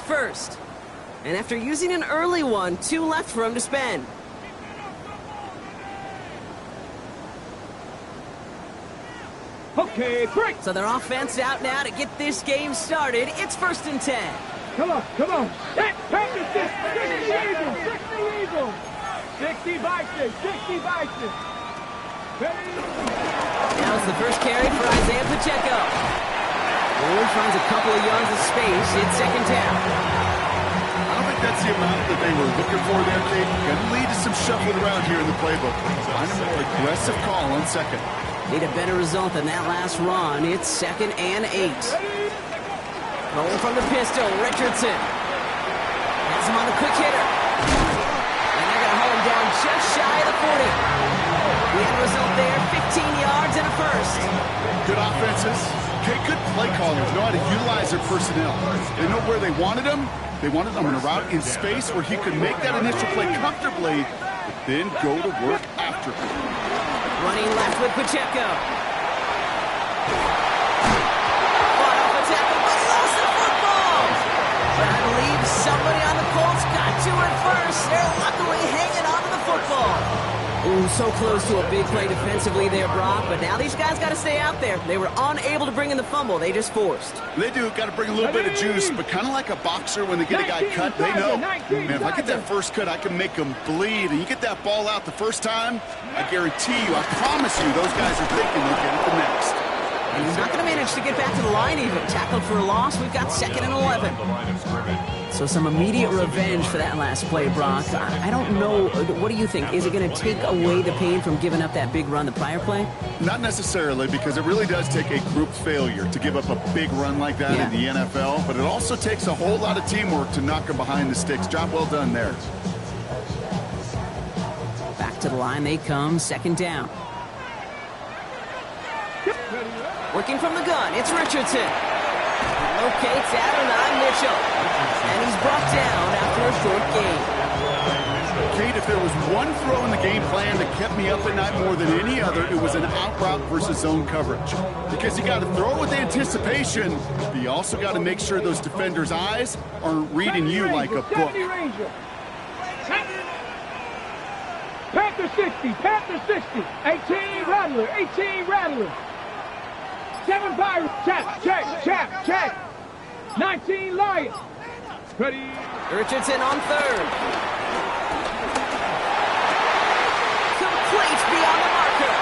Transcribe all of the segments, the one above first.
first. And after using an early one, 2 left for him to spend. Okay, break. So their offense out now to get this game started. It's 1st and 10. Come on, come on. Practice this. 60 Eagles, 60 Eagles. 60 Vikings, 60 Vikings. Ready? Now it's the first carry for Isaiah Pacheco. He finds a couple of yards of space. It's 2nd down. I don't think that's the amount that they were looking for there, Kate. Going to lead to some shuffling around here in the playbook. Find a more aggressive call on 2nd. Need a better result than that last run. It's 2nd and 8. Roll from the pistol, Richardson. Has him on the quick hitter. And they're going to hold him down just shy of the 40. The end result there, 15 yards and a first. Good offenses. Okay, good play callers. Know how to utilize their personnel. They know where they wanted them. They wanted them on a route in space where he could make that initial play comfortably, but then go to work after. Running left with Pacheco. Fought off a tackle, but he lost the football. But I believe somebody on the Colts got to it first. They're luckily hanging on to the football. Ooh, so close to a big play defensively there, Brock. But now these guys got to stay out there. They were unable to bring in the fumble. They just forced. They do. Got to bring a little bit of juice, but kind of like a boxer when they get a guy cut, they know, man, if I get that first cut, I can make them bleed. And you get that ball out the first time, I guarantee you, I promise you, those guys are thinking they'll get it the next. And he's not going to manage to get back to the line even. Tackled for a loss. We've got 2nd and 11. So some immediate revenge for that last play, Brock. I don't know. What do you think? Is it going to take away the pain from giving up that big run the prior play? Not necessarily, because it really does take a group failure to give up a big run like that in the NFL. But it also takes a whole lot of teamwork to knock them behind the sticks. Job well done there. Back to the line they come. 2nd down. Working from the gun, it's Richardson. Locates Adonai Mitchell. And he's brought down after a short gain. Kate, if there was one throw in the game plan that kept me up at night more than any other, it was an out route versus zone coverage. Because you got to throw with anticipation, but you also got to make sure those defenders' eyes aren't reading you like a book. Panther 60, Panther 60. 18 Rattler, 18 Rattler. 7 Pirates, check. 19 Lions. Ready. Richardson on 3rd. Complete beyond the marker.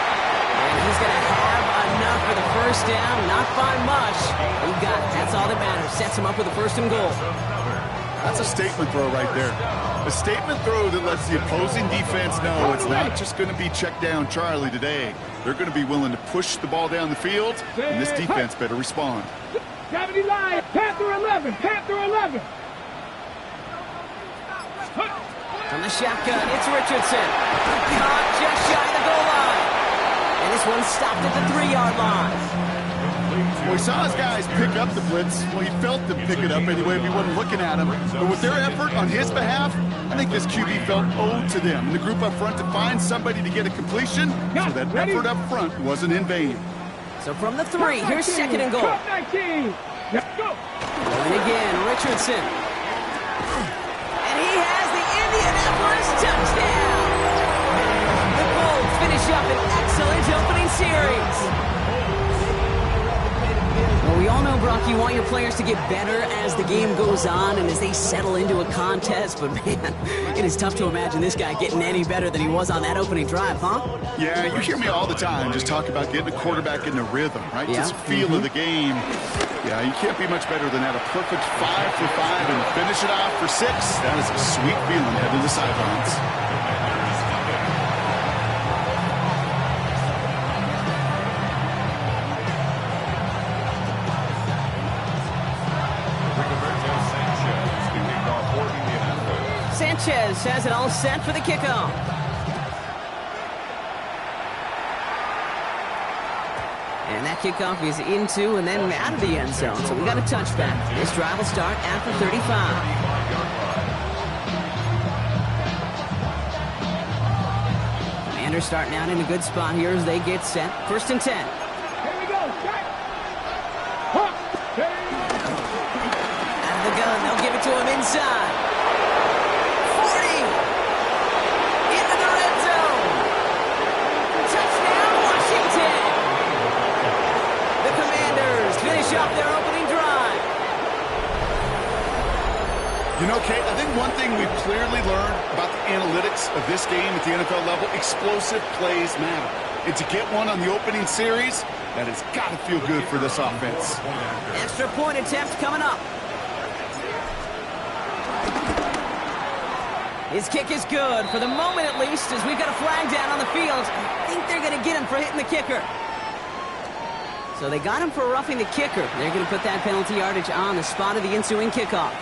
And he's going to have enough for the first down. Not by much. He got it. That's all that matters. Sets him up with a 1st and goal. That's a statement throw right there. A statement throw that lets the opposing defense know it's not just going to be check down Charlie today. They're going to be willing to push the ball down the field, and this defense better respond. 70 Lions, Panther 11, Panther 11. From the shotgun, it's Richardson. Caught just shy of the goal line. And this one stopped at the 3-yard line. Well, we saw his guys pick up the blitz. Well, he felt them pick it up anyway if he wasn't looking at him. But with their effort on his behalf, I think this QB felt owed to them. And the group up front to find somebody to get a completion, so that effort up front wasn't in vain. So from the 3, here's 2nd and goal. 19. Let's go. And again, Richardson. And he has the Indianapolis touchdown. The Colts finish up an excellent opening series. Well, we all know, Brock, you want your players to get better as the game goes on and as they settle into a contest. But, man, it is tough to imagine this guy getting any better than he was on that opening drive, huh? Yeah, you hear me all the time just talk about getting a quarterback in the rhythm, right? Just feel of the game. Yeah, you can't be much better than that. A perfect 5 for 5 and finish it off for 6. That is a sweet feeling heading to the sidelines. Sanchez has it all set for the kickoff. And that kickoff is into and then out of the end zone. So we got a touchback. This drive will start after 35. Commanders starting out in a good spot here as they get set. 1st and 10. Here we go. Check. Out of the gun. They'll give it to to him inside. 40. Into the red zone. Touchdown, Washington. The Commanders finish off their opening drive. You know, Kate, I think one thing we've clearly learned about the analytics of this game at the NFL level, explosive plays matter. And to get one on the opening series, that has got to feel good for this offense. Extra point attempt coming up. His kick is good, for the moment at least, as we've got a flag down on the field. I think they're going to get him for hitting the kicker. So they got him for roughing the kicker. They're going to put that penalty yardage on the spot of the ensuing kickoff.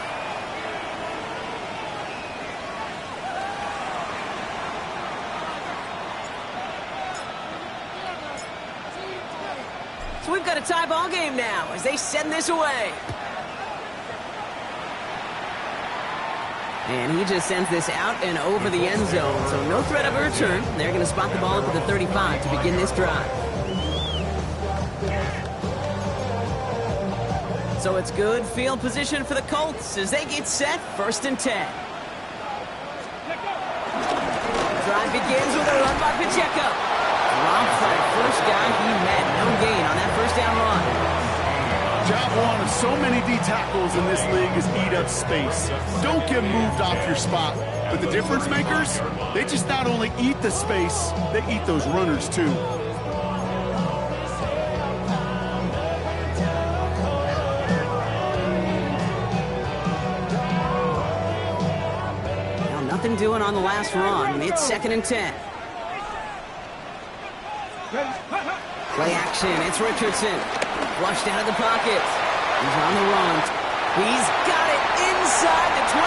So we've got a tie ball game now as they send this away. And he just sends this out and over the end zone. So no threat of a return. They're going to spot the ball up at the 35 to begin this drive. So it's good field position for the Colts as they get set, 1st and 10. Drive begins with a run by Pacheco. Dropped for the first down. He had no gain on that first down run. Job one of so many D tackles in this league is eat up space. Don't get moved off your spot. But the difference makers, they just not only eat the space, they eat those runners too. Now nothing doing on the last run. It's 2nd and 10. Play action. It's Richardson. Flushed out of the pocket. He's on the run. He's got it inside the 25.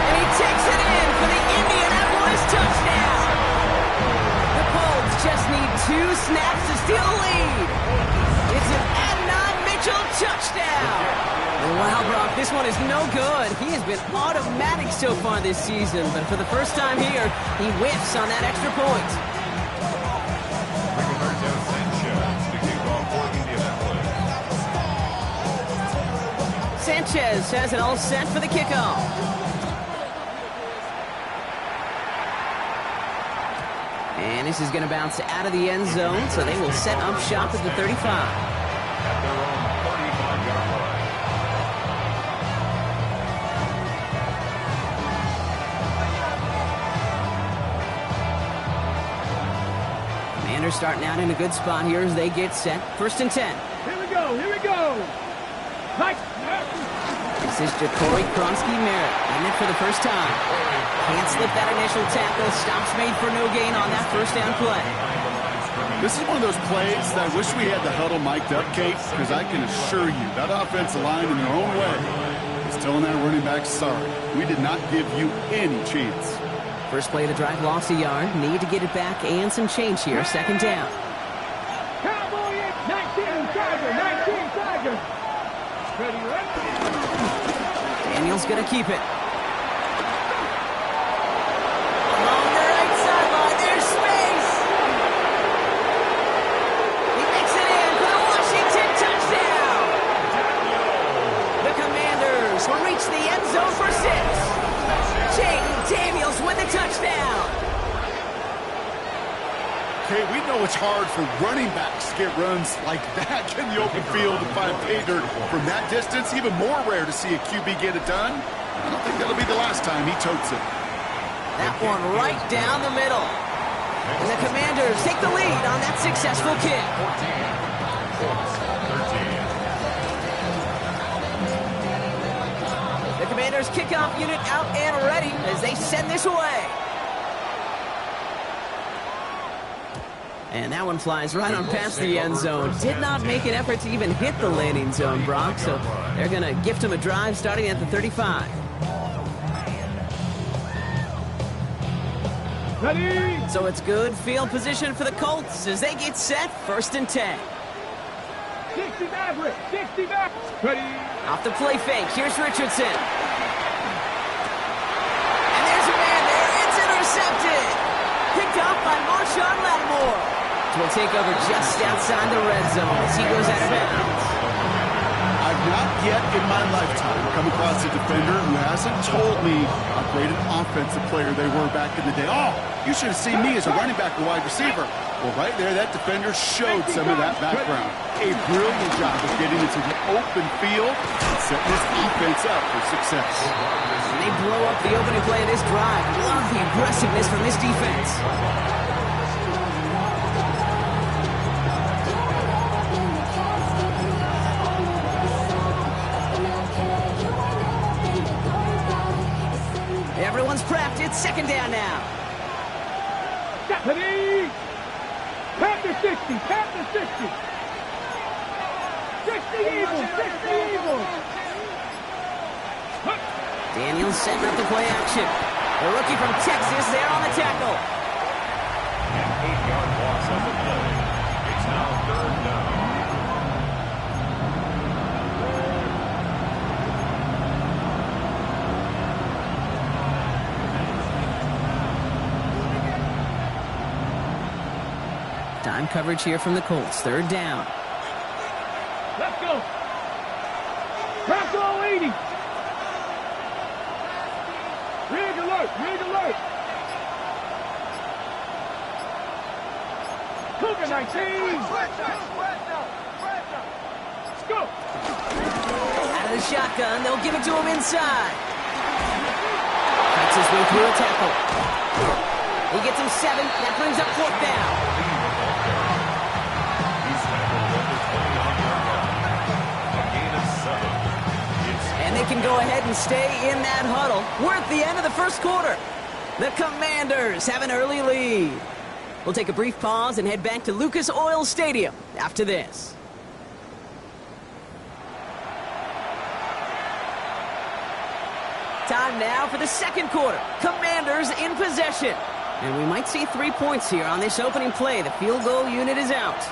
And he takes it in for the Indianapolis touchdown. The Colts just need 2 snaps to steal the lead. It's an Adnan Mitchell touchdown. Wow, Brock, this one is no good. He has been automatic so far this season, but for the first time here, he whiffs on that extra point. Sanchez has it all set for the kickoff. And this is going to bounce out of the end zone, so they will set up shop at the 35. Commanders starting out in a good spot here as they get set. 1st and 10. Here we go, here we go. Mike. This is Ja'Cory Kronsky-Merritt in it for the first time. Can't slip that initial tackle. Stops made for no gain on that first down play. This is one of those plays that I wish we had the huddle mic'd up, Kate, because I can assure you that offensive line in their own way is telling that running back, sorry, we did not give you any chance. First play of the drive, lost a yard. Need to get it back and some change here. 2nd down. Cowboy 19 Tiger, 19 Tiger. Ready, ready. Daniel's going to keep it. Along the right sideline, there's space. He makes it in for the Washington touchdown. The Commanders will reach the end zone for 6. Jaden Daniels with the touchdown. Okay, we know it's hard for running backs to get runs like that in the open field and find pay dirt from that distance. Even more rare to see a QB get it done. I don't think that'll be the last time he totes it. That one right down the middle. And the Commanders take the lead on that successful kick. The Commanders kickoff unit out and ready as they send this away. And that one flies right on past the end zone. Did not make an effort to even hit the landing zone, Brock. So they're going to gift him a drive starting at the 35. Ready. So it's good field position for the Colts as they get set, 1st and 10. 60 Maverick, 60 Maverick. Ready. Off the play fake, here's Richardson. And there's a man there, it's intercepted. Picked off by Marshawn Lattimore. Will take over just outside the red zone as he goes out of bounds. I've not yet in my lifetime come across a defender who hasn't told me how great an offensive player they were back in the day. Oh, you should have seen me as a running back or wide receiver. Well, right there, that defender showed some of that background. A brilliant job of getting into the open field and setting this offense up for success. They blow up the opening play of this drive. Love the aggressiveness from this defense. Everyone's prepped. It's second down now. Stephanie! Panther 60, Panther 60. 60 Eagles, 60 Eagles. Daniels setting up the play action. The rookie from Texas there on the tackle. An 8-yard loss on the play. It's now third down. Time coverage here from the Colts. Third down. Let's go. Crack all 80. Rig alert, rig alert. Cougar 19. Let's go. Out of the shotgun, they'll give it to him inside. Cuts his way through a tackle. He gets him 7. That brings up fourth down. And they can go ahead and stay in that huddle. We're at the end of the first quarter. The Commanders have an early lead. We'll take a brief pause and head back to Lucas Oil Stadium after this. Time now for the second quarter. Commanders in possession. And we might see 3 points here on this opening play. The field goal unit is out.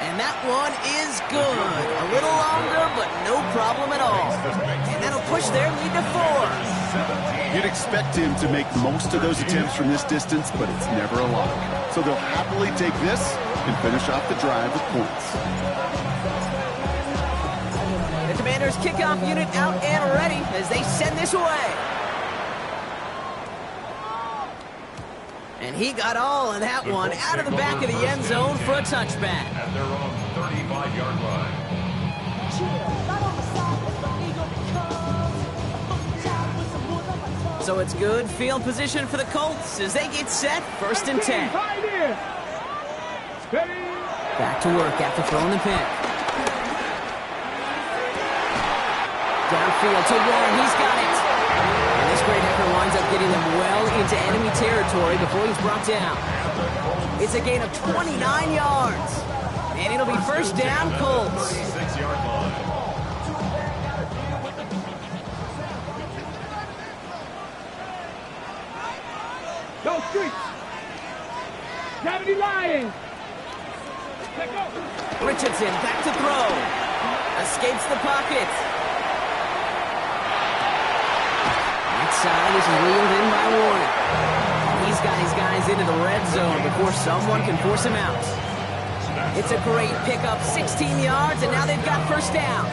And that one is good. A little longer, but no problem at all. And that'll push their lead to 4. You'd expect him to make most of those attempts from this distance, but it's never a lock. So they'll happily take this and finish off the drive with points. The Commanders' kickoff unit out and ready as they send this away. And he got all of that one out of the back of the end zone for a touchback. At their own 35-yard line. So it's good field position for the Colts as they get set, 1st and 10. Back to work after throwing the pick. Downfield to Warren, he's got it. And this great effort winds up getting them well into enemy territory before he's brought down. It's a gain of 29 yards. And it'll be first down, Colts. 36-yard line. Go streets. Gravity Lions. Richardson back to throw. Escapes the pocket. Outside, this is reeled in by Warren. He's got his guys into the red zone before someone can force him out. It's a great pickup, 16 yards, and now they've got first down.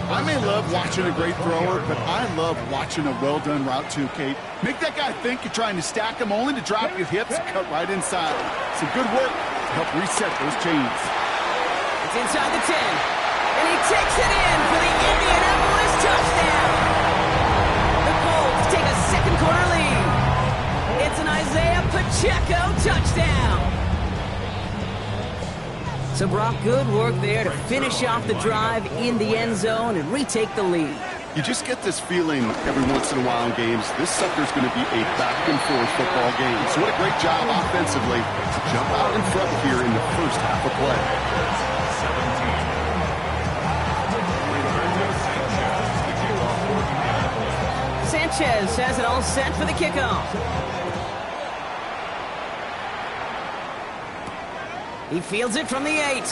I may love watching a great thrower, but I love watching a well-done route too, Kate. Make that guy think you're trying to stack him only to drop your hips and cut right inside. Some good work to help reset those chains. It's inside the 10, and he takes it in for the Indianapolis touchdown. The Colts take a second quarter lead. It's an Isaiah Pacheco touchdown. So Brock, good work there to finish off the drive in the end zone and retake the lead. You just get this feeling every once in a while in games, this sucker's going to be a back-and-forth football game. So what a great job offensively to jump out in front here in the first half of play. 17. Sanchez has it all set for the kickoff. He fields it from the 8.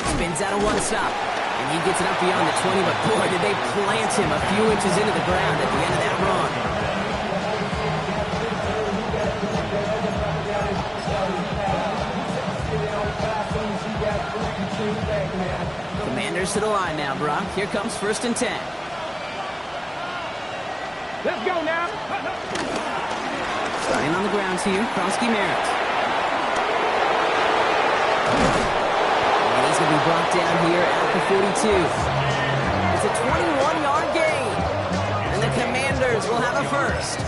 Spins out of one stop. And he gets it up beyond the 20, but boy, did they plant him a few inches into the ground at the end of that run. Commanders to the line now, Brock. Here comes 1st and 10. Let's go now. Starting on the ground here, Kronsky Merritt. And he's going to be brought down here at the 42. It's a 21-yard gain. And the Commanders will have a first.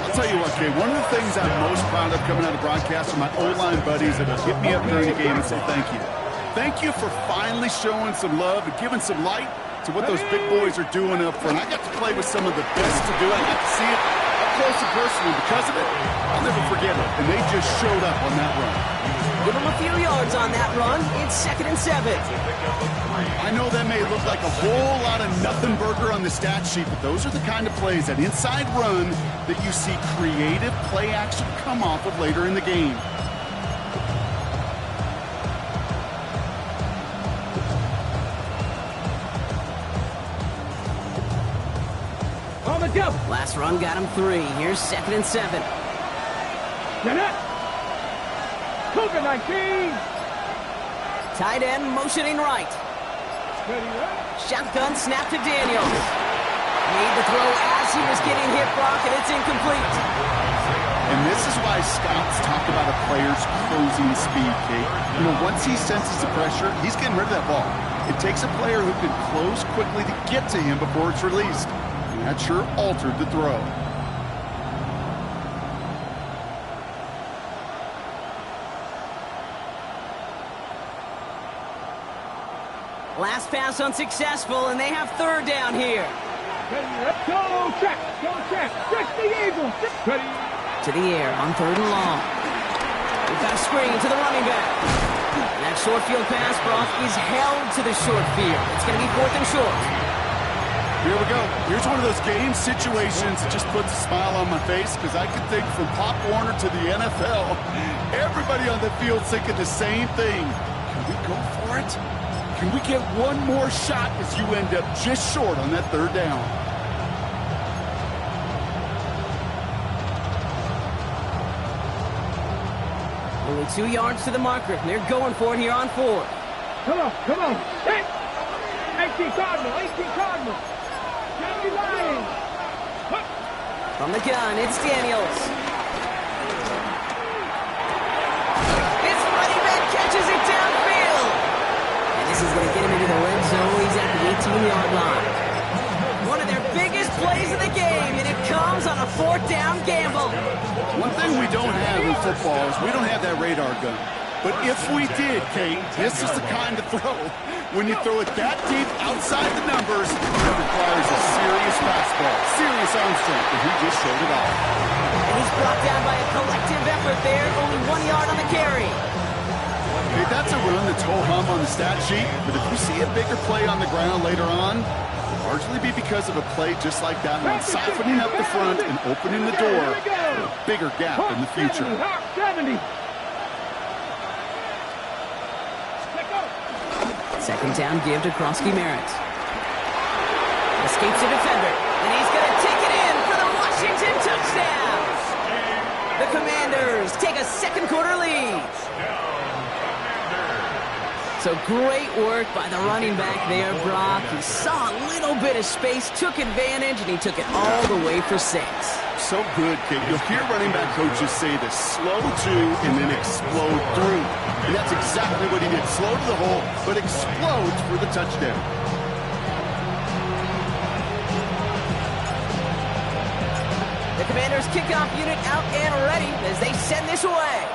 I'll tell you what, Kay, one of the things I'm most proud of coming out of broadcast are my O-line buddies that will hit me up during the game and say thank you. Thank you for finally showing some love and giving some light to what those big boys are doing up front. I got to play with some of the best to do it. I got to see it up close and personal. Because of it, I'll never forget it. And they just showed up on that run. Give them a few yards on that run. It's 2nd and 7. I know that may look like a whole lot of nothing burger on the stat sheet, but those are the kind of plays, that inside run, that you see creative play action come off of later in the game. On the double. Last run got him 3. Here's 2nd and 7. Get up. COVID-19. Tight end motioning right. Ready, up. Shotgun snap to Daniels. Made the throw as he was getting hit, Brock, and it's incomplete. And this is why scouts talk about a player's closing speed, Kate. You know, once he senses the pressure, he's getting rid of that ball. It takes a player who can close quickly to get to him before it's released. And that sure altered the throw. Last pass unsuccessful, and they have 3rd down here. Ready, up. Go check. Go check. Check the Eagles. Ready. To the air on 3rd and long. We've got a screen to the running back. And that short field pass, Brock, is held to the short field. It's going to be 4th and short. Here we go. Here's one of those game situations that just puts a smile on my face, because I can think from Pop Warner to the NFL, everybody on the field thinking the same thing. Can we go for it? Can we get one more shot as you end up just short on that 3rd down? Only 2 yards to the marker. They're going for it here on 4th. Come on. Come on. Hey. 18 Cardinal. 18 Cardinal. Johnny Lions. From the gun, it's Daniels. His running back catches it downfield. And this is going to get him into the red zone. He's at the 18-yard line. One of their biggest plays of the game, and it comes on a 4th down gamble. One thing we don't have in football is we don't have that radar gun. But if we did, Kate, this is the kind of throw. When you throw it that deep outside the numbers, it requires a serious fastball, serious arm strength, and he just showed it off. And he's brought down by a collective effort there, only 1 yard on the carry. Hey, that's a run that's ho-hum on the stat sheet, but if you see a bigger play on the ground later on, it'll largely be because of a play just like that one, softening up the front and opening the door for a bigger gap in the future. 70. 2nd down give to Kronsky Merritt. Escapes a defender, and he's going to take it in for the Washington touchdown. The Commanders take a 2nd quarter lead. So great work by the running back there, Brock. He saw a little bit of space, took advantage, and he took it all the way for 6. So good, kid. You'll hear running back coaches say this: slow to and then explode through. And that's exactly what he did. Slow to the hole, but explodes for the touchdown. The Commanders' kickoff unit out and ready as they send this away.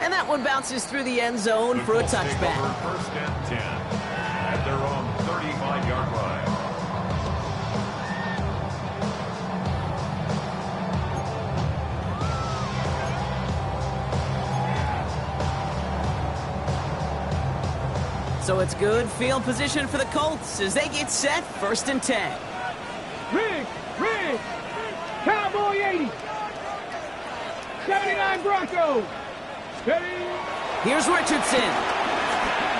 And that one bounces through the end zone for a touchback. 1st and 10 at their own 35-yard line. So it's good field position for the Colts as they get set 1st and 10. Rig, Cowboy 80. 79 Broncos. Ready. Here's Richardson.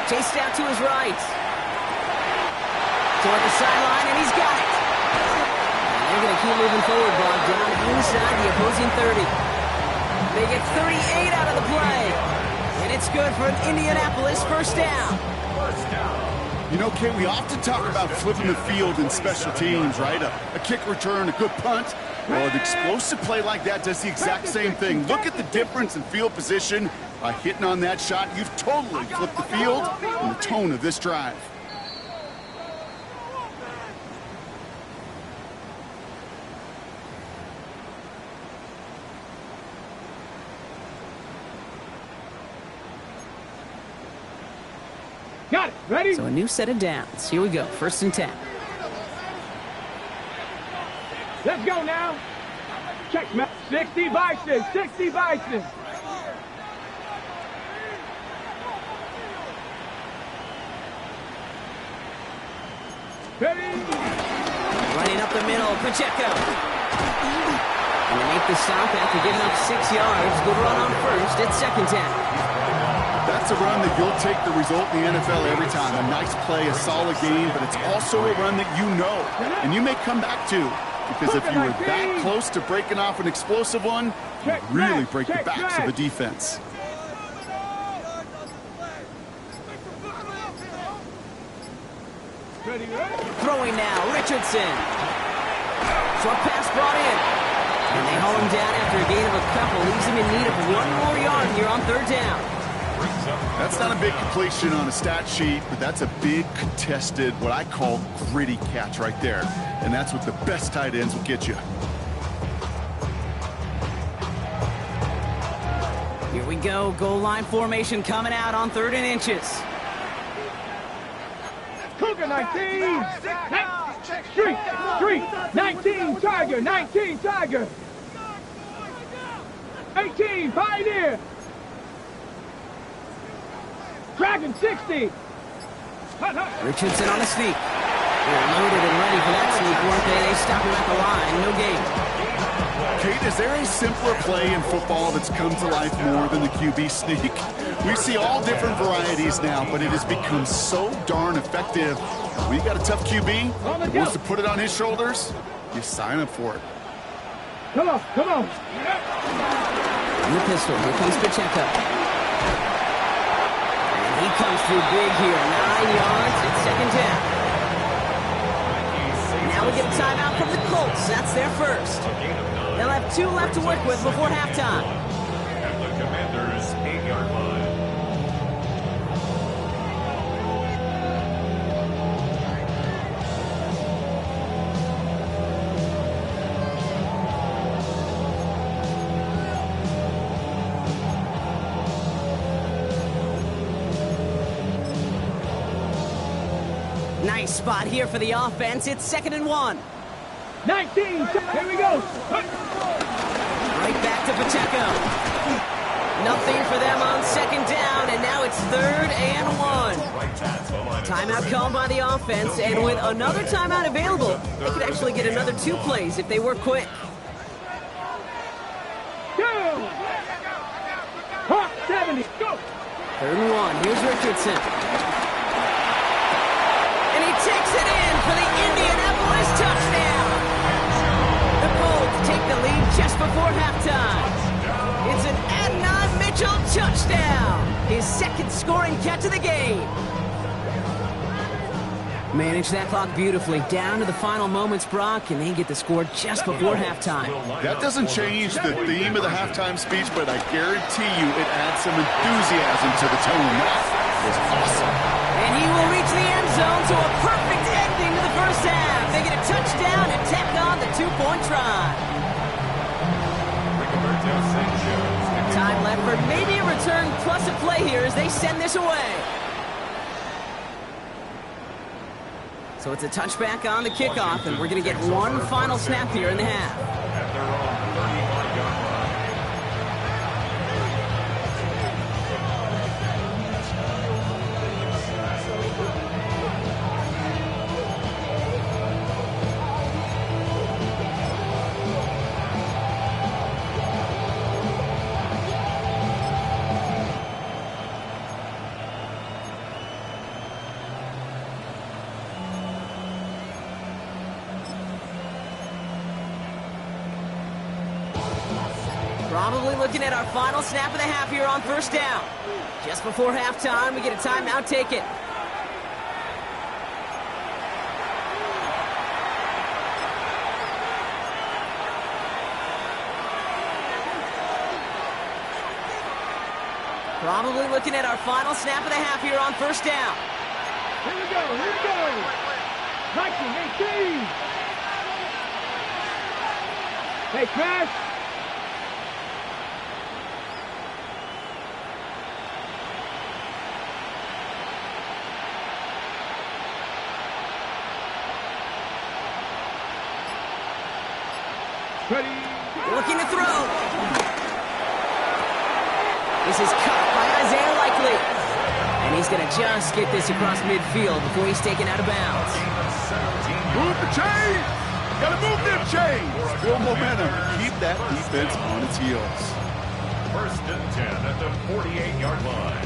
Chased out to his right. Toward the sideline, and he's got it. And they're going to keep moving forward, Bob, down inside the opposing 30. They get 38 out of the play. And It's good for an Indianapolis first down. First down. You know, Kate, we often talk about flipping the field in special teams, right? A kick return, a good punt. Well, an explosive play like that does the exact same thing. Look at the difference in field position. By hitting on that shot, you've totally flipped the field and the tone of this drive. Got it. Ready? So a new set of downs. Here we go. 1st and 10. Let's go now. Check, man. 60 Bison. 60 Bison. Ready? Running up the middle, Pacheco. And they make the stop after giving up 6 yards. Good run on first. It's 2nd down. That's a run that you'll take the result in the NFL every time. A nice play, a solid game, but it's also a run that you know and you may come back to. Because if you were that close to breaking off an explosive one, you really break the backs of the defense. Ready? Throwing now, Richardson. Short pass brought in. And they haul him down after a gain of a couple. Leaves him in need of 1 more yard here on 3rd down. That's not a big completion on a stat sheet, but that's a big contested, what I call gritty catch right there. And that's what the best tight ends will get you. Here we go. Goal line formation coming out on 3rd and inches. Cougar 19. Street. 19 Tiger. 19 Tiger. 18 Pioneer. Dragon 60. Richardson on the sneak. They're loaded and ready for that sneak, weren't they? They stop him at the line. No gain. Kate, is there a simpler play in football that's come to life more than the QB sneak? We see all different varieties now, but it has become so darn effective. When you got a tough QB that wants to put it on his shoulders, you sign up for it. Come on. On the pistol, here comes Pacheco. He comes through big here. 9 yards. It's 2nd down. Now we get a timeout from the Colts. That's their first. They'll have 2 left to work with before halftime. At the Commanders' 8-yard line. Nice spot here for the offense. It's 2nd and 1. 19. Here we go. Right back to Pacheco. Nothing for them on 2nd down, and now it's 3rd and 1. Timeout called by the offense, and with another timeout available, they could actually get another 2 plays if they work quick. Go. Hawk 70. Go. 3rd and 1. Here's Richardson. And he takes it in for the Indianapolis touchdown. The Colts take the lead just before halftime. It's an Adnan Mitchell touchdown. His 2nd scoring catch of the game. Manage that clock beautifully. Down to the final moments, Brock, and they get the score just before halftime. That doesn't change the theme of the halftime speech, but I guarantee you it adds some enthusiasm to the tone. That was awesome. And he will reach the end zone to a perfect ending to the first half. They get a touchdown and tack on the 2-point try. Time left for maybe a return plus a play here as they send this away. So it's a touchback on the kickoff, and we're going to get one final snap here in the half. At their own 35-yard line. Probably looking at our final snap of the half here on first down. Just before halftime, we get a timeout taken. Probably looking at our final snap of the half here on first down. Here we go, here we go. Viking 18. Hey, pass. Ready. Looking to throw. This is caught by Isaiah Likely. And he's going to just get this across midfield before he's taken out of bounds. Move the chains! Gotta move them chains! Build momentum. Keep that defense on its heels. 1st and 10 at the 48-yard line.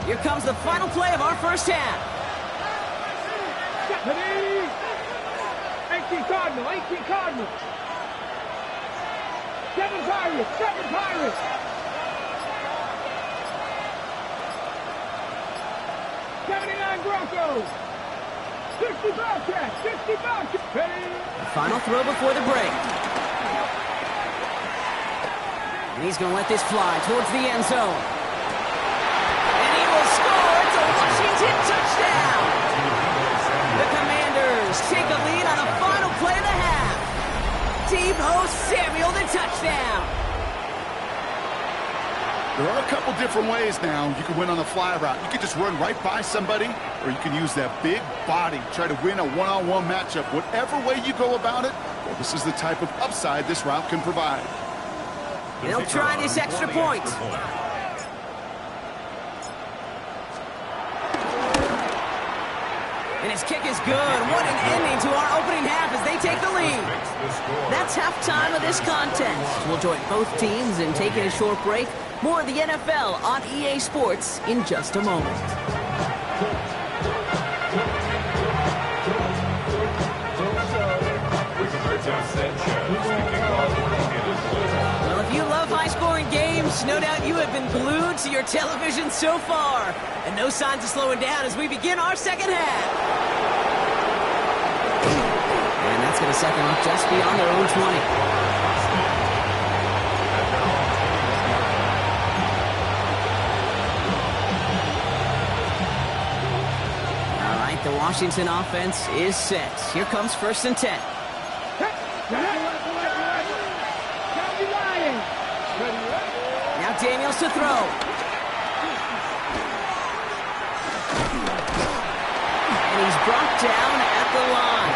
Here comes the final play of our first half. 18 Cardinal, 18 Cardinal. 7 Pirates, 7 Pirates. 79 Broncos. 60 Bobcats, 60 Bobcats. The final throw before the break. And he's going to let this fly towards the end zone. And he will score. It's a Washington touchdown. The Commanders take a lead on the final play of the half. Deebo Samuel, the touchdown. There are a couple different ways now. You can win on the fly route. You can just run right by somebody, or you can use that big body, try to win a one-on-one matchup. Whatever way you go about it, well, this is the type of upside this route can provide. They'll try this extra point. And his kick is good. What an ending to our opening half as they take the lead. That's halftime of this contest. We'll join both teams in taking a short break. More of the NFL on EA Sports in just a moment. Well, if you love high-scoring games, no doubt you have been glued to your television so far. And no signs of slowing down as we begin our second half. And that's going to set them up just beyond their own 20. The Washington offense is set. Here comes 1st and 10. Now Daniels to throw. And he's brought down at the line.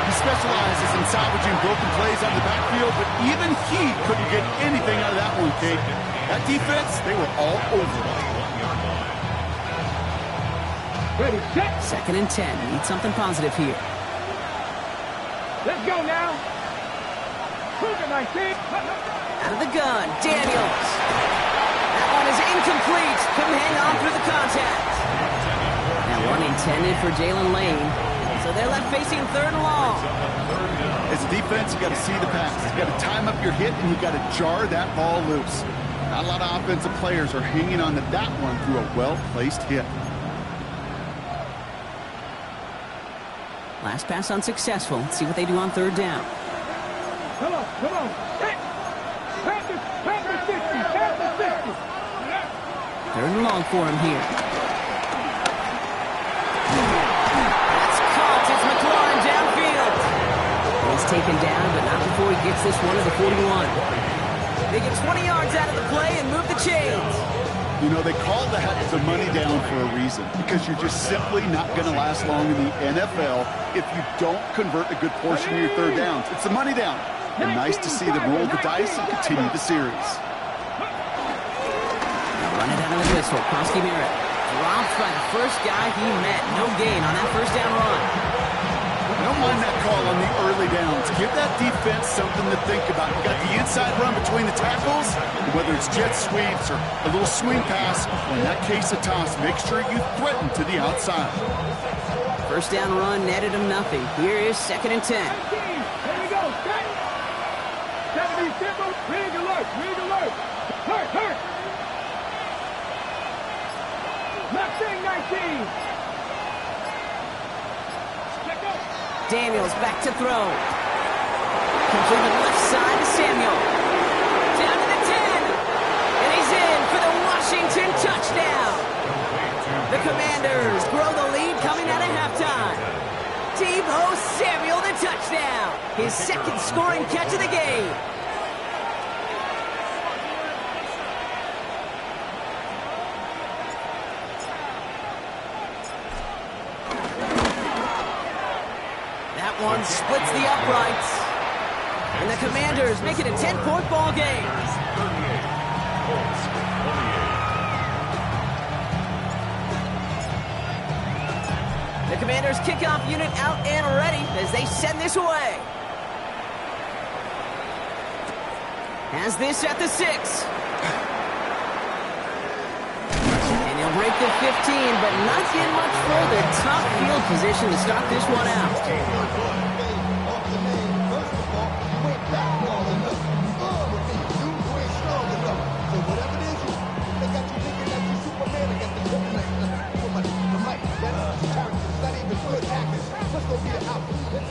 He specializes in salvaging broken plays on the backfield, but even he couldn't get anything out of that one, Kate. That defense, they were all over it. Ready, set. 2nd and 10. Need something positive here. Let's go now. Cougar 19. Out of the gun, Daniels. That one is incomplete. Couldn't hang on through the contact. Now one intended for Jalen Lane. So they're left facing 3rd and long. As a defense, you got to see the pass. You got to time up your hit, and you got to jar that ball loose. Not a lot of offensive players are hanging on to that one through a well-placed hit. Last pass unsuccessful. Let's see what they do on 3rd down. Come on, come on. Panthers 50, Panthers 50. 3rd and long for him here. That's caught. It's McLaurin downfield. He's taken down, but not before he gets this one to the 41. They get 20 yards out of the play and move the chains. You know, they call that the money down for a reason, because you're just simply not going to last long in the NFL if you don't convert a good portion of your 3rd downs. It's the money down. And nice to see them roll the dice and continue the series. Now run it out of the whistle. Krosky Merritt dropped by the first guy he met. No gain on that 1st down run. I don't mind that call on the early downs. Give that defense something to think about. You got the inside run between the tackles, whether it's jet sweeps or a little swing pass, or in that case a toss, make sure you threaten to the outside. First down run netted him nothing. Here is 2nd and 10. Here we go. 70 simple. Rig alert. Rig alert. Hurt. Mustang 19. Daniels back to throw. Completed left side to Samuel. Down to the 10. And he's in for the Washington touchdown. The Commanders grow the lead coming out of halftime. Deebo Samuel the touchdown. His 2nd scoring catch of the game. That one splits the uprights. And the Commanders make it a 10-point ball game. The Commanders kickoff unit out and ready as they send this away. Has this at the 6. And he'll break the 15, but not get much further. Tough field position to start this one out.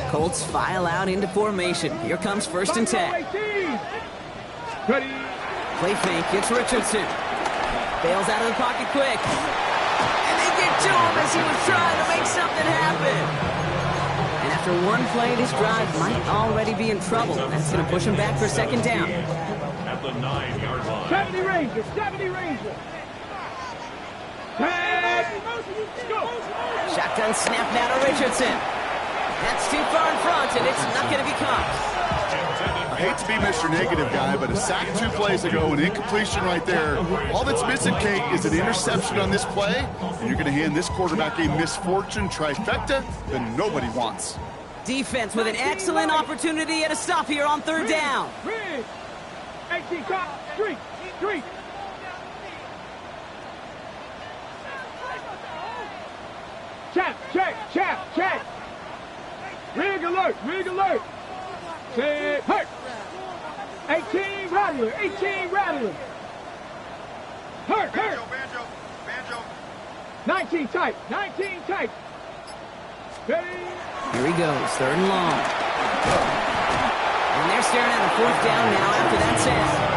Colts file out into formation. Here comes 1st and 10. Ready. Play fake. It's Richardson. Bails out of the pocket quick. And they get to him as he was trying to make something happen. And after one play, this drive might already be in trouble. That's going to push him back for 2nd down. At the 9-yard line. 70 Rangers. 70 Rangers. Shotgun snap now to Richardson. That's too far in front, and it's not going to be caught. I hate to be Mr. Negative guy, but a sack 2 plays ago, an incompletion right there. All that's missing, Kate, is an interception on this play, and you're going to hand this quarterback a misfortune trifecta that nobody wants. Defense with an excellent opportunity at a stop here on 3rd down. 18 top, street. Check. Rig alert. Say, hurt. 18 rattler. Hurt. Banjo. 19 tight. Ready. Here he goes, 3rd and long. And they're staring at a 4th down now after that set.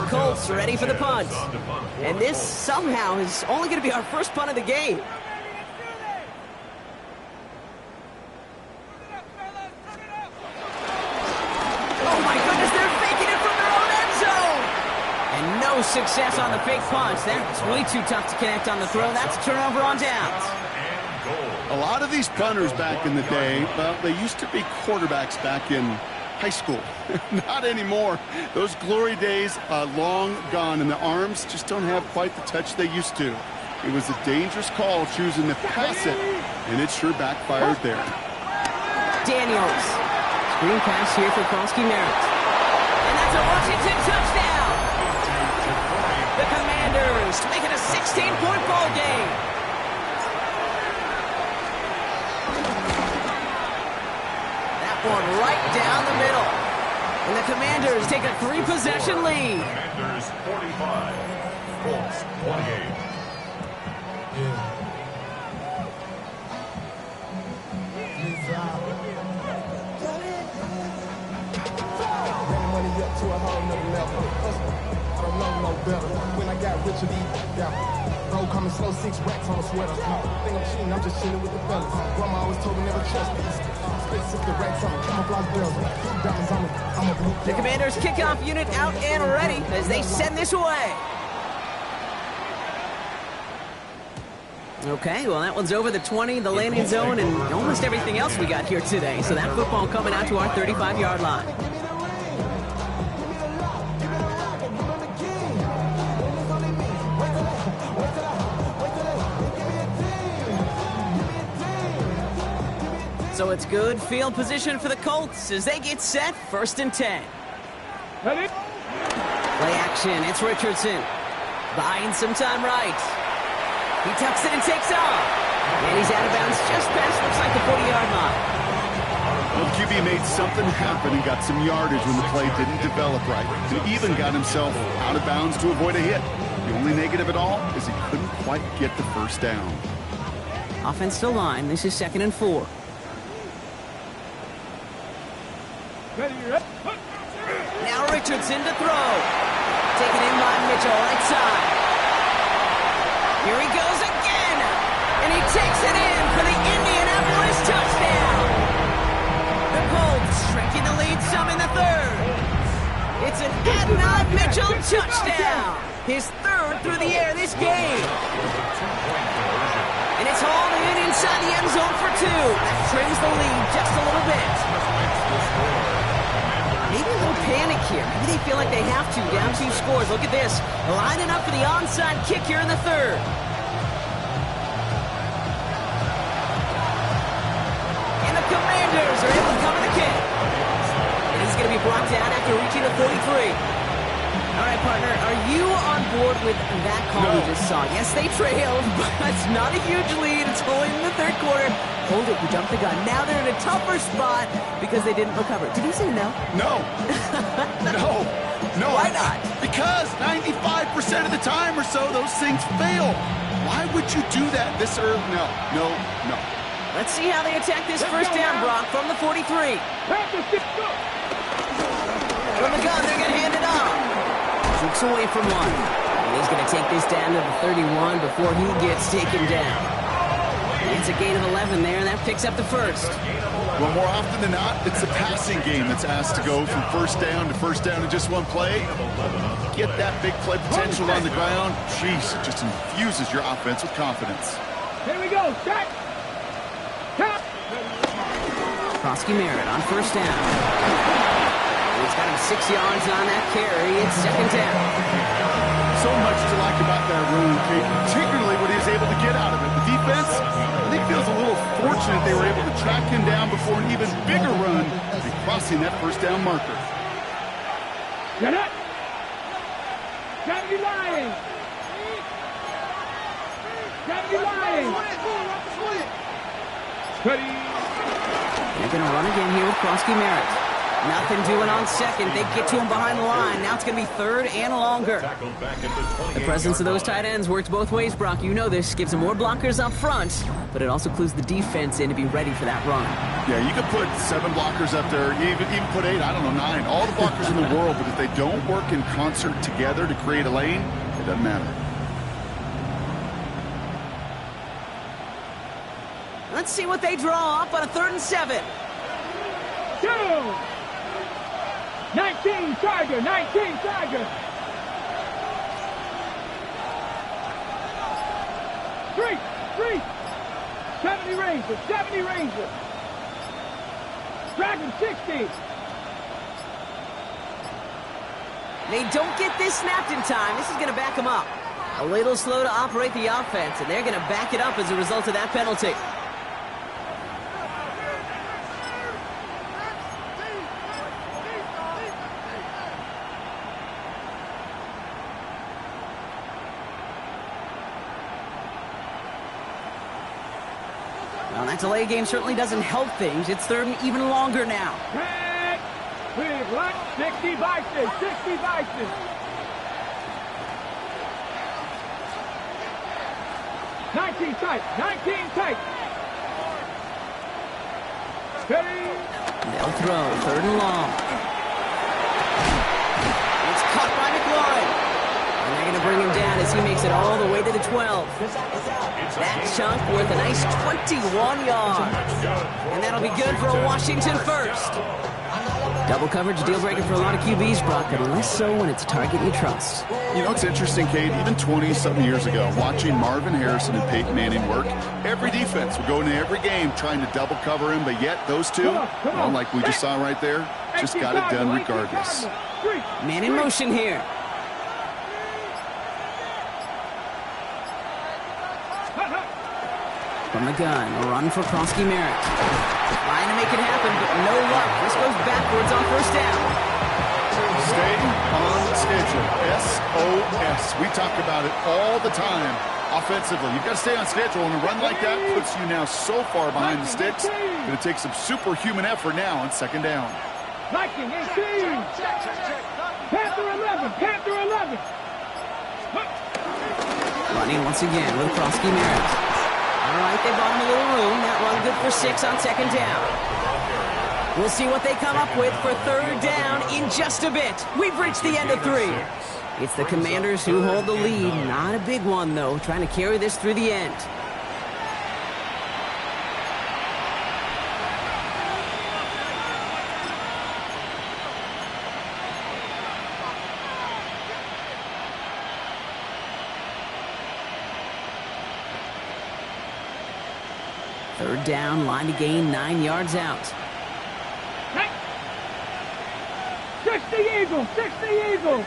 Colts ready for the punt. And this somehow is only going to be our first punt of the game. Oh my goodness, they're faking it from their own end zone. And no success on the fake punch. That's way too tough to connect on the throw. That's a turnover on downs. A lot of these punters back in the day, well, they used to be quarterbacks back in high school. Not anymore. Those glory days are long gone, and the arms just don't have quite the touch they used to. It was a dangerous call choosing to pass it, and it sure backfired there. Daniels. Screen pass here for Kronsky Merritt. And that's a Washington touchdown. The Commanders make it a 16-point ball game. One right down the middle. And the Commanders take a 3-possession lead. Commanders 45, Colts 28. Money up to a whole nother level. I don't know no better. When I got rich, bro, coming slow, 6 racks on a sweater. Think I'm cheating, I'm just chilling with the fellas. Grandma always told me never trust me. The Commanders kickoff unit out and ready as they send this away. Okay, well that one's over the 20, the landing zone, and almost everything else we got here today. So that football coming out to our 35-yard line. So it's good field position for the Colts as they get set, 1st and 10. Ready? Play action, it's Richardson. Buying some time right. He tucks it and takes off. And he's out of bounds just past, looks like the 40-yard line. Well, QB made something happen and got some yardage when the play didn't develop right. He even got himself out of bounds to avoid a hit. The only negative at all is he couldn't quite get the first down. Offensive line, this is 2nd and 4. Ready? Now Richardson to throw. Taken in by Mitchell, right side. Here he goes again. And he takes it in for the Indianapolis touchdown. The Colts shrinking the lead some in the 3rd. It's an Adnan Mitchell touchdown. His 3rd through the air this game. And it's hauled in inside the end zone for 2. That trims the lead just a little bit. Maybe a little panic here. Maybe they feel like they have to. Down 2 scores. Look at this. Lining up for the onside kick here in the 3rd. And the Commanders are able to cover the kick. And he's going to be brought down after reaching the 43. All right, partner, are you on board with that call we just saw? Yes, they trailed, but it's not a huge lead. It's only in the 3rd quarter. Hold it, you jumped the gun. Now they're in a tougher spot because they didn't recover. Did you say no? No. No. Why not? Because 95% of the time or so, those things fail. Why would you do that this early? No. Let's see how they attack this first down, Brock, from the 43. From the gun, they're going to hand it off. Looks away from one. And he's going to take this down to the 31 before he gets taken down. It's a gain of 11 there, and that picks up the 1st. Well, more often than not, it's the passing game that's asked to go from first down in just one play. Get that big play potential on the ground. Jeez, it just infuses your offense with confidence. Here we go. Set. Tap. Krosky Merritt on first down. He's got him 6 yards on that carry. It's 2nd down. So much to like about that run, Kate, particularly what he was able to get out of it. The defense, I think, feels a little fortunate they were able to track him down before an even bigger run and crossing that first down marker. Get it. Gotta be lying. Ready. They're going to run again here with Krosky Merritt. Nothing doing on 2nd. They get to him behind the line. Now it's going to be 3rd and longer. The presence of those tight ends works both ways, Brock. You know this. Gives them more blockers up front, but it also clues the defense in to be ready for that run. Yeah, you could put 7 blockers up there, even put 8, I don't know, 9. All the blockers in the world, but if they don't work in concert together to create a lane, it doesn't matter. Let's see what they draw up on a 3rd and 7. 19 Tiger. 3. 70 Rangers. Dragon 60. They don't get this snapped in time. This is going to back them up. A little slow to operate the offense, and they're going to back it up as a result of that penalty. Well, that delay game certainly doesn't help things. It's 3rd and even longer now. Red, with lunch, 60 Vices. 19 tight. Ready. They'll throw, 3rd and long. It's caught by McLaurin. And they're going to bring him down as he makes it all the way to the 12. That chunk worth a nice 21 yards. And that'll be good for a Washington 1st. Double coverage, deal breaker for a lot of QBs, Brock, but less so when it's a target you trust. You know, it's interesting, Kate, even 20-something years ago, watching Marvin Harrison and Peyton Manning work, every defense would go into every game trying to double cover him, but yet those two, well, like we just saw right there, just got it done regardless. Man in motion here. From the gun, a run for Krosky Merritt. Trying to make it happen, but no luck. This goes backwards on first down. Stay on schedule. SOS. We talk about it all the time. Offensively, you've got to stay on schedule, and a run like that puts you now so far behind the sticks. Going to take some superhuman effort now on second down. Viking 18. Panther 11. Panther 11. Running once again with Krosky Merritt. All right, they bought him a little room. That run good for 6 on second down. We'll see what they come up with for third down in just a bit. We've reached the end of 3. It's the Commanders who hold the lead. Not a big one, though, trying to carry this through the end. Third down, line to gain 9 yards out. 60 Eagles, 60 Eagles.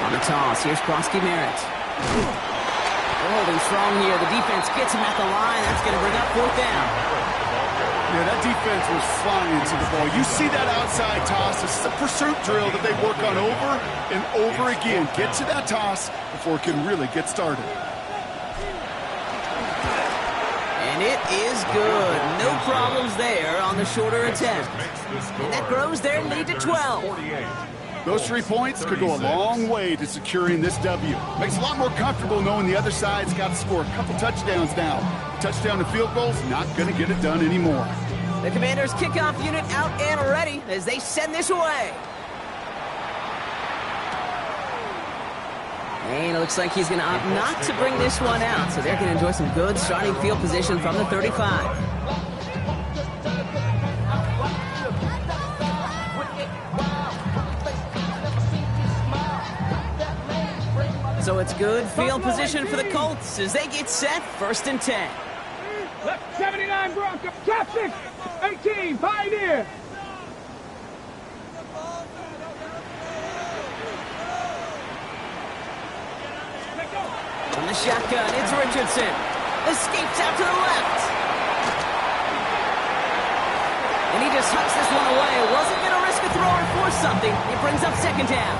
On the toss, here's Krosky Merritt. They're holding strong here. The defense gets him at the line. That's going to bring up fourth down. Yeah, that defense was flying to the ball. You see that outside toss. This is a pursuit drill that they work on over and over again. Get to that toss before it can really get started. And it is good. No problems there on the shorter attempt. And that grows their lead to 12. Those 3 points could go a long way to securing this W. Makes it a lot more comfortable knowing the other side's got to score a couple touchdowns now. Touchdown and field goals, not going to get it done anymore. The Commanders' kickoff unit out and ready as they send this away. And it looks like he's going to opt not to bring this one out, so they're going to enjoy some good starting field position from the 35. So it's good field position for the Colts as they get set, 1st and 10. Left 79 Broncos, top 6, 18, Pioneer. From the shotgun, it's Richardson. Escapes out to the left. And he just hucks this one away. Wasn't going to risk a throw or force something. It brings up second down.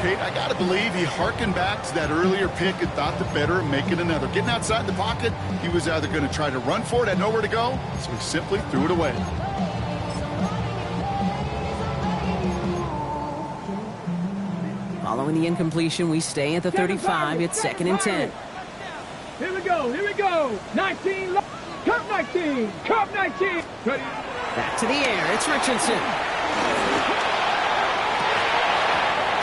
Kate, I got to believe he harkened back to that earlier pick and thought the better of making another. Getting outside the pocket, he was either going to try to run for it, had nowhere to go, so he simply threw it away. Following the incompletion, we stay at the 35. It's 2nd and 10. Here we go, here we go. 19, Cup 19, Cup 19. Back to the air, it's Richardson.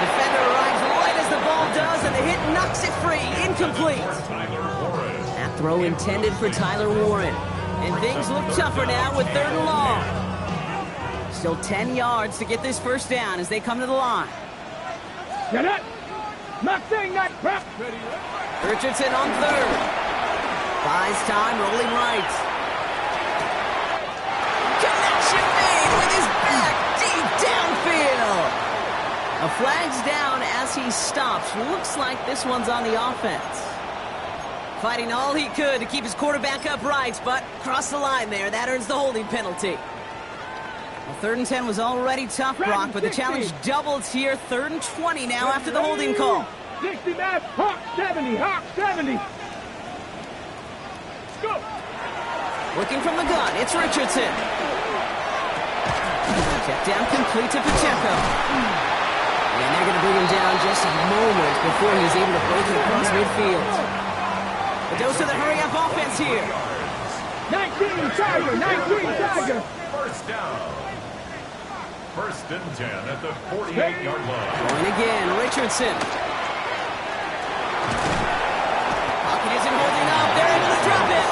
Defender arrives right as the ball does, and the hit knocks it free. Incomplete. That throw intended for Tyler Warren. And things look tougher now with 3rd and long. Still 10 yards to get this first down as they come to the line. Get it. Not saying that crap. Richardson on 3rd. Buys time, rolling right. Connection made with his back deep downfield. A flag's down as he stops. Looks like this one's on the offense. Fighting all he could to keep his quarterback upright, but crossed the line there. That earns the holding penalty. Well, 3rd and 10 was already tough, Brock, but the challenge doubles here. 3rd and 20 now after the holding call. 60 back, Hawk 70, Hawk 70. Go. Looking from the gun, it's Richardson. Check down complete to Pacheco. And they're going to bring him down just a moment before he's able to break it across midfield. A dose of the hurry-up offense here. 19 Tiger, 19 Tiger. First down. 1st and 10 at the 48-yard line. Going again, Richardson. Pocket isn't holding up. They're able to drop it.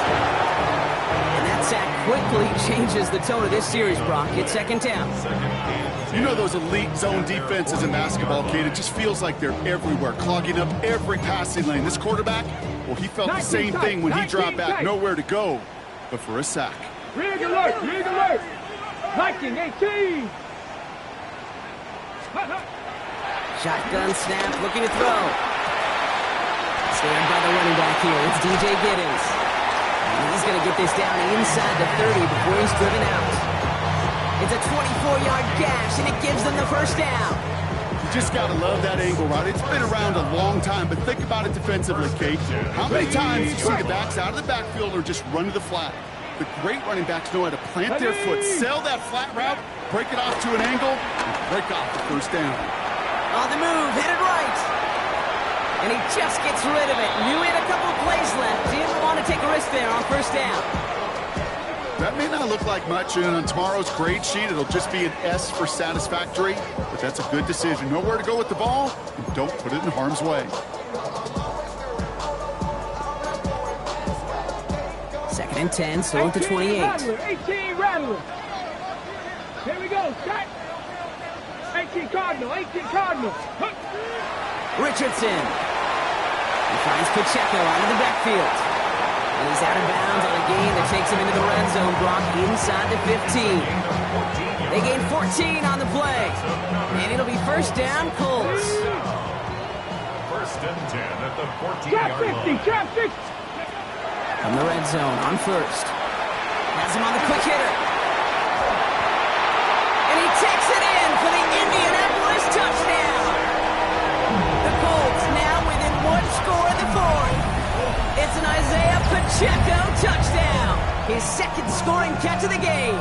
And that sack quickly changes the tone of this series, Brock. It's 2nd down. You know those elite zone defenses in basketball, Kate, it just feels like they're everywhere, clogging up every passing lane. This quarterback, well, he felt the same thing when he dropped back, nowhere to go but for a sack. Rig alert, rig alert. Viking 18. Shotgun snap, looking to throw. Stand by the running back here. It's DJ Giddens. And he's going to get this down inside the 30 before he's driven out. It's a 24-yard gash, and it gives them the first down. You just got to love that angle, right? It's been around a long time, but think about it defensively, Kate. How many times you see the backs out of the backfield or just run to the flat? The great running backs know how to plant their foot, sell that flat route, break it off to an angle, and break off the first down. On the move, headed right. And he just gets rid of it. Knew he had a couple plays left. Didn't want to take a risk there on first down. That may not look like much, and on tomorrow's grade sheet, it'll just be an S for satisfactory, but that's a good decision. Know where to go with the ball, and don't put it in harm's way. Second and 10, so to 28. 18 Rattler. Here we go, set. 18 Cardinal, 18 Cardinal. Richardson. He finds Pacheco out of the backfield. And he's out of bounds on a gain that takes him into the red zone, Brock, inside the 15. They gain 14 on the play. And it'll be first down, Colts. First and 10 at the 14-yard line. Trap 50. From the red zone on first. Has him on the quick hitter. And he takes it in for the Indianapolis touchdown. The Colts now within one score in the fourth. It's an Isaiah Pacheco touchdown. His second scoring catch of the game.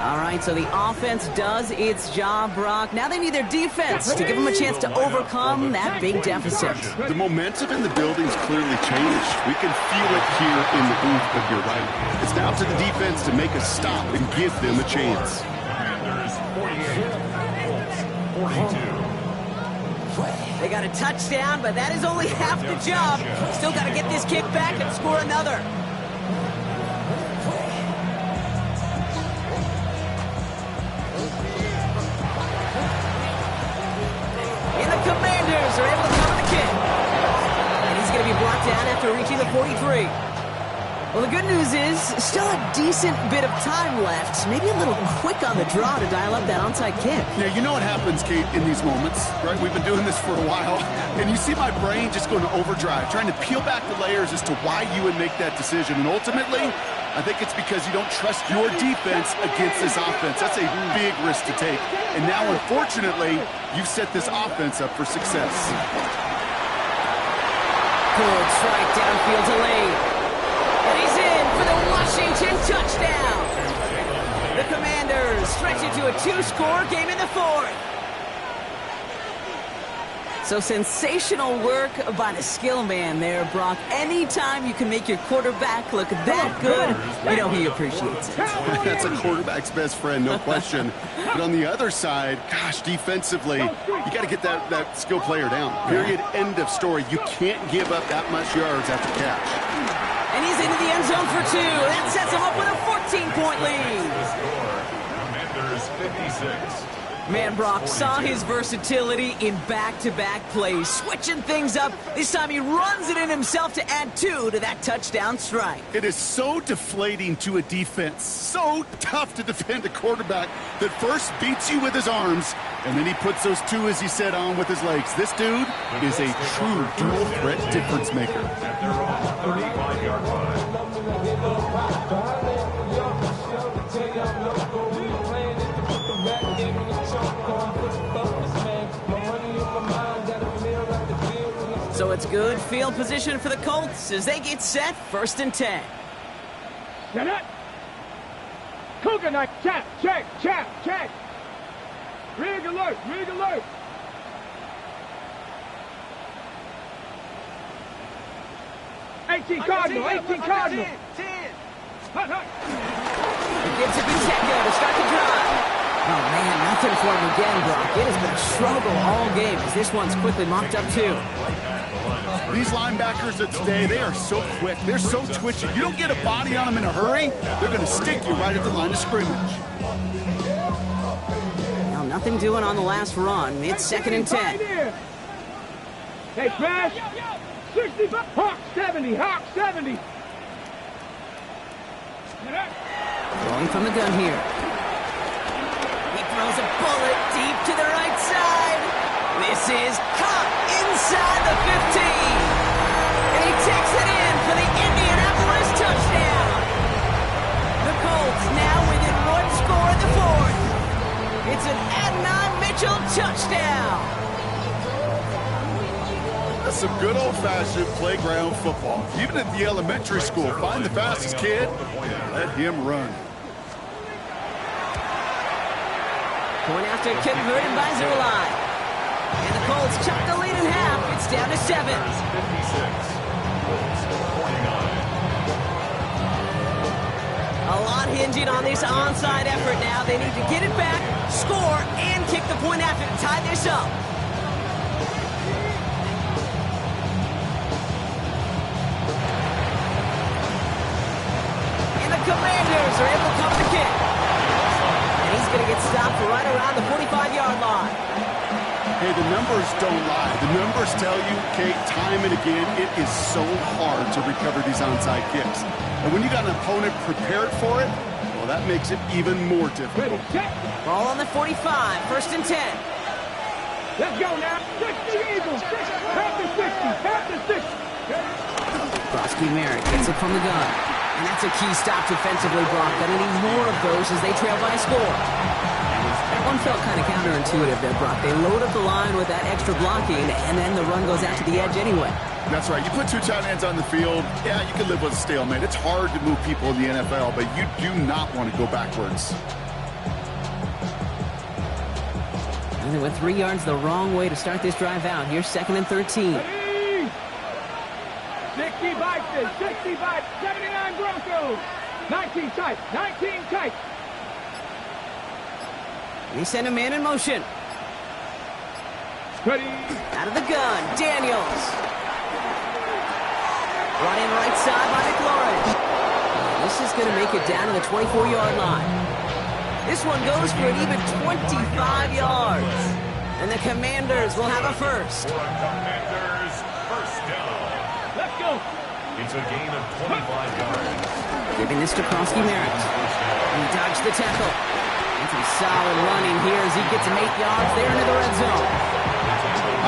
All right, so the offense does its job, Brock. Now they need their defense to give them a chance to overcome that big deficit. The momentum in the building's clearly changed. We can feel it here in the booth, but you're right. It's now to the defense to make a stop and give them a chance. Commanders 48, Colts 42. They got a touchdown, but that is only half the job. Still got to get this kick back and score another. Commanders are able to cover the kick. And he's going to be brought down after reaching the 43. Well, the good news is still a decent bit of time left. Maybe a little quick on the draw to dial up that onside kick. Yeah, you know what happens, Kate, in these moments, right? We've been doing this for a while, and you see my brain just going to overdrive, trying to peel back the layers as to why you would make that decision. And ultimately, I think it's because you don't trust your defense against this offense. That's a big risk to take. And now, unfortunately, you've set this offense up for success. Good strike downfield to Lane. And he's in for the Washington touchdown. The Commanders stretch it to a two-score game in the fourth. So sensational work by the skill man there, Brock. Anytime you can make your quarterback look that good, you know he appreciates it. That's a quarterback's best friend, no question. But on the other side, gosh, defensively, you got to get that skill player down. Period, end of story. You can't give up that much yards after catch. And he's into the end zone for two. That sets him up with a 14-point lead. Commanders 56. Man, Brock saw his versatility in back-to-back plays, switching things up. This time he runs it in himself to add two to that touchdown strike. It is so deflating to a defense, so tough to defend a quarterback that first beats you with his arms, and then he puts those two, as he said, on with his legs. This dude is a true dual-threat difference maker. At their own 35-yard line. So it's good field position for the Colts as they get set, 1st and 10. Get it. Cougar knife, check. Rig alert. 18 Cardinal. 10. He gives it to Pacheco to start the drive. Oh, man, nothing for him again, Brock. It has been a struggle all game as this one's quickly mocked up, too. These linebackers of today, they are so quick. They're so twitchy. You don't get a body on them in a hurry, they're going to stick you right at the line of scrimmage. Now, nothing doing on the last run. It's 2nd and 10. Hey, smash. 65. Hawk 70. Throwing from the gun here. He throws a bullet deep to the right side. This is caught inside the 15. And he takes it in for the Indianapolis touchdown. The Colts now within one score in the fourth. It's an Adonai Mitchell touchdown. That's some good old-fashioned playground football. Even at the elementary school, find the fastest kid, let him run. Point after converted by Zulai. And the Colts cut the lead in half. It's down to 7. 56. Colts 49. A lot hinging on this onside effort now. They need to get it back, score, and kick the point after to tie this up. And the Commanders are able to cover the kick. And he's going to get stopped right around the 45-yard line. Hey, the numbers don't lie. The numbers tell you, Kate, time and again, it is so hard to recover these onside kicks. And when you got an opponent prepared for it, well, that makes it even more difficult. Ball on the 45, 1st and 10. Let's go now. 60 Eagles. Half the 60. Half the 60. Brosky Merritt gets it from the gun. And that's a key stop defensively, Brock. Gonna need more of those as they trail by a score. That one felt kind of counterintuitive there, Brock. They load up the line with that extra blocking, and then the run goes out to the edge anyway. That's right. You put 2 tight ends on the field, yeah, you can live with a stalemate. It's hard to move people in the NFL, but you do not want to go backwards. And they went 3 yards the wrong way to start this drive out. Here's 2nd and 13. 65, 65, 79 Broncos. 19 tight, 19 tight. They send a man in motion. Ready. Out of the gun, Daniels. Brought in right side by McLaurin. This is going to make it down to the 24-yard line. This one goes for an even 25 yards. And the Commanders will have a first. For a Commanders first down. Let's go. It's a gain of 25 yards. Giving this to Brosky Merritt. He dodged the tackle. And some solid running here as he gets him 8 yards there into the red zone.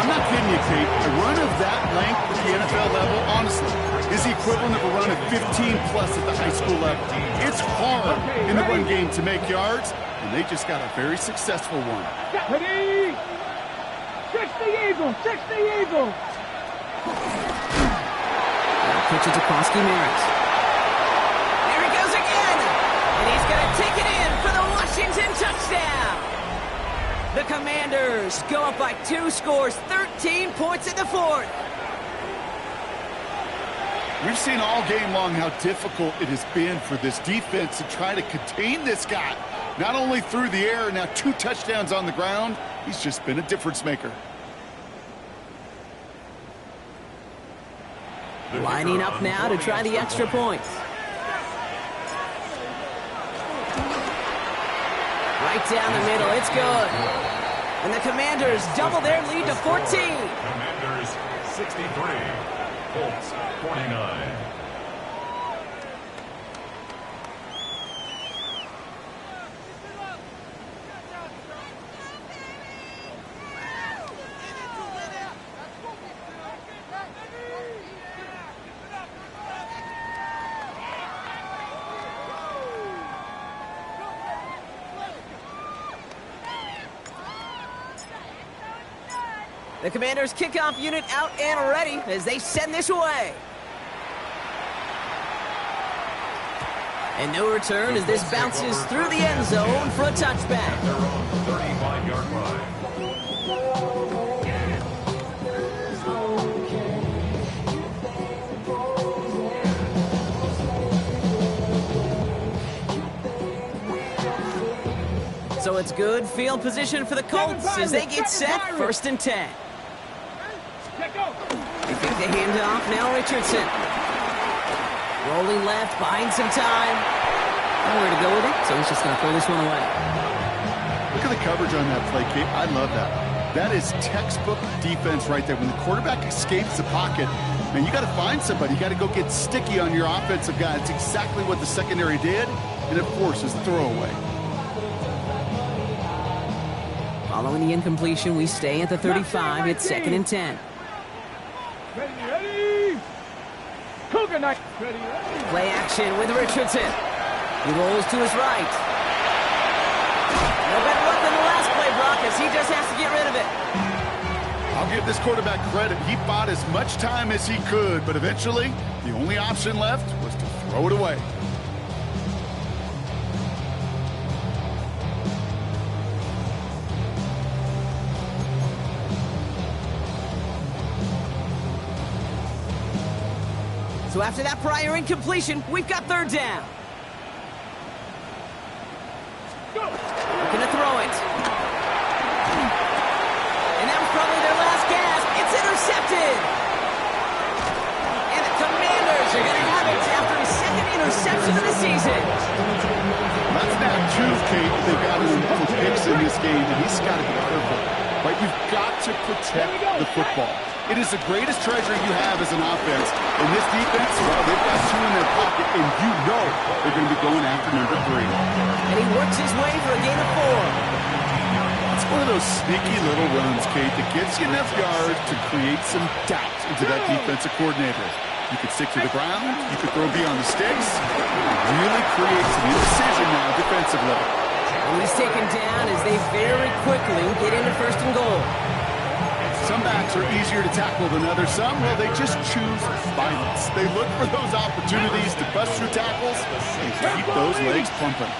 I'm not kidding you, Kate. A run of that length at the NFL level, honestly, is the equivalent of a run of 15-plus at the high school level. It's hard in the run game to make yards, and they just got a very successful one. Ready. 60 Eagles, 60 Eagles. Pitch it to Brosky Merritt. There he goes again. And he's going to take it in for the Washington touchdown. The Commanders go up by 2 scores, 13 points in the fourth. We've seen all game long how difficult it has been for this defense to try to contain this guy. Not only through the air, now 2 touchdowns on the ground. He's just been a difference maker. Lining up now to try the extra point. Right down the middle, it's good. And the Commanders double their lead to 14. Commanders 63. Colts 49. The Commanders' kickoff unit out and ready as they send this away. And no return as this bounces through the end zone for a touchback. Their own 35-yard line. So it's good field position for the Colts as they get set, 1st and 10. They take the handoff, now Richardson. Rolling left, buying some time. Nowhere to go with it, so he's just going to throw this one away. Look at the coverage on that play, Kate. I love that. That is textbook defense right there. When the quarterback escapes the pocket, man, you got to find somebody. You got to go get sticky on your offensive guy. It's exactly what the secondary did, and it forces the throwaway. Following the incompletion, we stay at the 35. It's 2nd and 10. Ready. Cougar night. Ready. Play action with Richardson. He rolls to his right. No better luck than the last play, Brock, as he just has to get rid of it. I'll give this quarterback credit. He bought as much time as he could, but eventually, the only option left was to throw it away. So after that prior incompletion, we've got 3rd down. Looking to throw it. And that was probably their last gasp. It's intercepted. And the Commanders are going to have it after his 2nd interception of the season. That's not two, Kate. They've got him for picks in this game, and he's got to be careful. Right? You've got to protect the football. It is the greatest treasure you have as an offense. And this defense, well, they've got 2 in their pocket, and you know they're going to be going after number 3. And he works his way for a gain of 4. It's one of those sneaky little runs, Kate, that gets you enough yards to create some doubt into that defensive coordinator. You could stick to the ground, you could throw beyond the sticks, really create some indecision now defensively. And he's taken down as they very quickly get into 1st and goal. Some backs are easier to tackle than others. Some, well, they just choose violence. They look for those opportunities to bust through tackles and keep those legs pumping.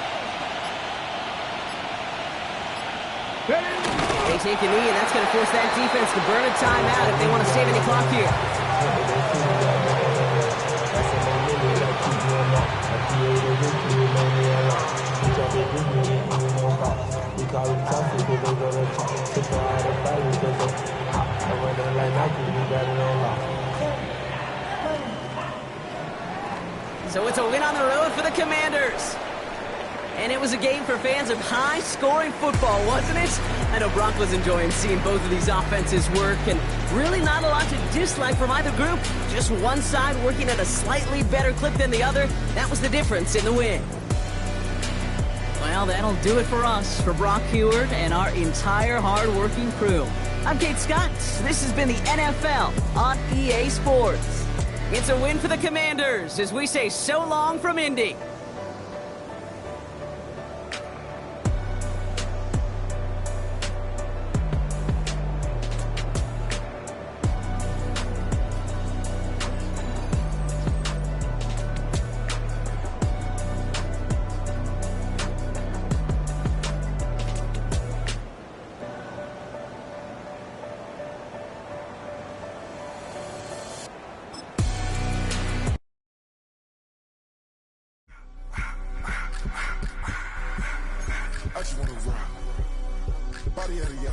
They take a knee, and that's going to force that defense to burn a timeout if they want to save any clock here. So it's a win on the road for the Commanders. And it was a game for fans of high-scoring football, wasn't it? I know Brock was enjoying seeing both of these offenses work, and really not a lot to dislike from either group. Just one side working at a slightly better clip than the other. That was the difference in the win. Well, that'll do it for us, for Brock Heward and our entire hard-working crew. I'm Kate Scott. This has been the NFL on EA Sports. It's a win for the Commanders as we say so long from Indy. I just wanna rock. Body out of y'all.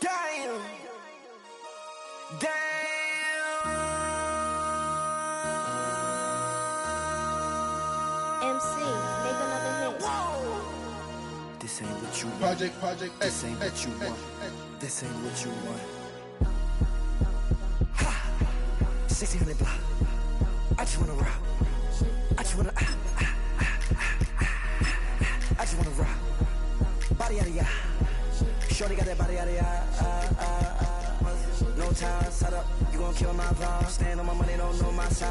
Damn. MC, make another hit. This ain't what you want. Project. This ain't what you want. This ain't what you want. 1600 block. I just wanna rock. I just wanna. I just wanna rock. Body out of ya. Shorty got that body out of ya. No time, set up. You gon' kill my vibe. Stand on my money, don't know my side.